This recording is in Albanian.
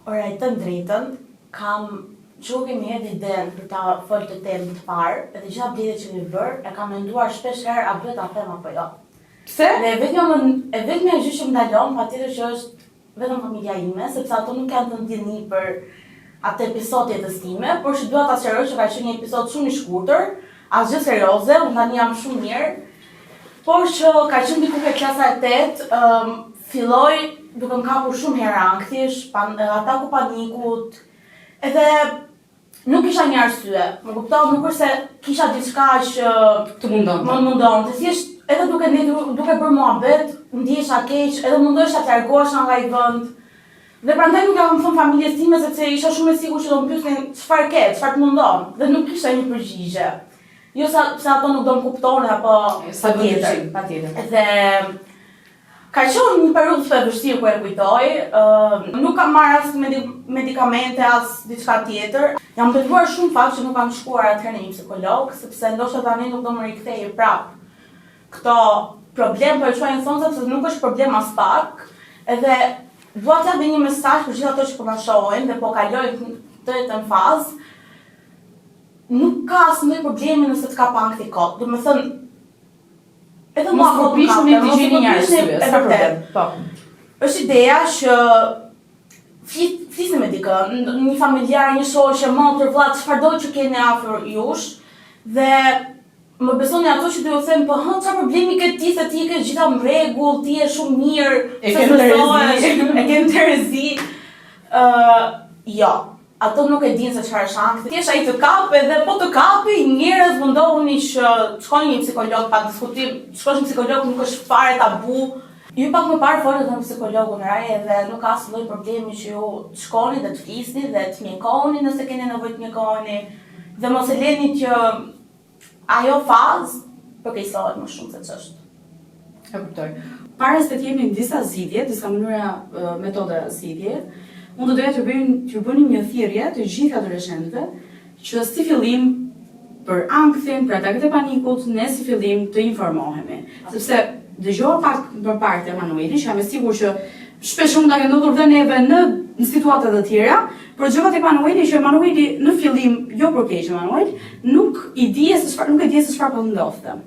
Ora, të drejtën, kam që kemi edhe idenë për ta folë të temë të parë, edhe gjitha bledhjet që mi bërë, e kam menduar shpesh herë a duhet ta them apo jo. Pse? Dhe vetmja gjë që më dalon, patjetër që është vetëm familja ime, sepse ato nuk kanë të ndjenjë për atë episod jetës time, por që dua ta sqaroj që ka qenë një episod shumë i shkurtër, asgjë serioze, unë tani jam shumë mirë, por që ka qenë diku ke klasa e 8, filloi duke më kapur shumë herë ankthiesh, ataku panikut, edhe nuk kisha një arsye, më kupton, nuk është se kisha diçka që Të mundon. më mundonte, thjesht edhe duke bërë muhabet, ndjesha keq, edhe mundohesha të largohesha nga ai vend. Dhe prandaj nuk jam thënë familjes time sepse isha shumë e sigurt që do më pyesnin çfarë ke, çfarë të mundon, dhe nuk kisha një përgjigje. Jo se ato nuk do më kuptonin apo Sa tjetër, patjetër. Dhe ka qenë një periudhë të vështirë ku e kujtoj, nuk kam marrë as medikamente as diçka tjetër. Jam dëgjuar shumë fakt që nuk kam shkuar atëherë në një psikolog, sepse ndoshta tani nuk do më rikthej prap. Këto problem po e quajnë thonë sepse nuk është problem as pak, edhe dua t'jap një mesazh për gjithë ato që po na shohin dhe po kalojnë të jetën fazë. Nuk ka asnjë problemi nëse të ka ankthi kot. Domethënë edhe Mos përpishuni të gjeni një arsye, s'ka problem. Po. Është ideja që flisni me dikën, një familjar, një shoqe, motër, vëlla, çfarë do që keni afër jush, dhe më besoni ato që do ju them, po çfarë problemi ke ti se ti ke gjitha në rregull, ti je shumë mirë, E kem Terezi. Jo. Ato nuk e dinë se çfarë është ankthi. Thjesht ai të kap edhe po të kapi, njerëz mundohuni që shkoni një psikolog pa diskutim. Shkosh një psikolog nuk është fare tabu. Ju pak më parë folët me psikologun Raje dhe nuk ka asnjë lloj problemi që ju shkoni dhe të flisni dhe të mjekoni nëse keni nevojë të mjekoni. Dhe mos e leni që ajo fazë përkeqësohet më shumë se ç'është. E kuptoj. Para se të jemi në disa zgjidhje, disa mënyra metoda zgjidhje, unë do doja t'ju bënim një thirrje të gjithë adoleshentëve që si fillim për ankthin, për ataket e panikut, ne si fillim të informohemi. Sepse dëgjova pak përpara të Emanuelit, që jam e sigurt që shpesh mund ta kenë ndodhur dhe neve në situata të tjera, por dëgjova tek Emanueli që Emanueli në fillim, jo për keq Emanuel, nuk e di se çfarë po ndodhte.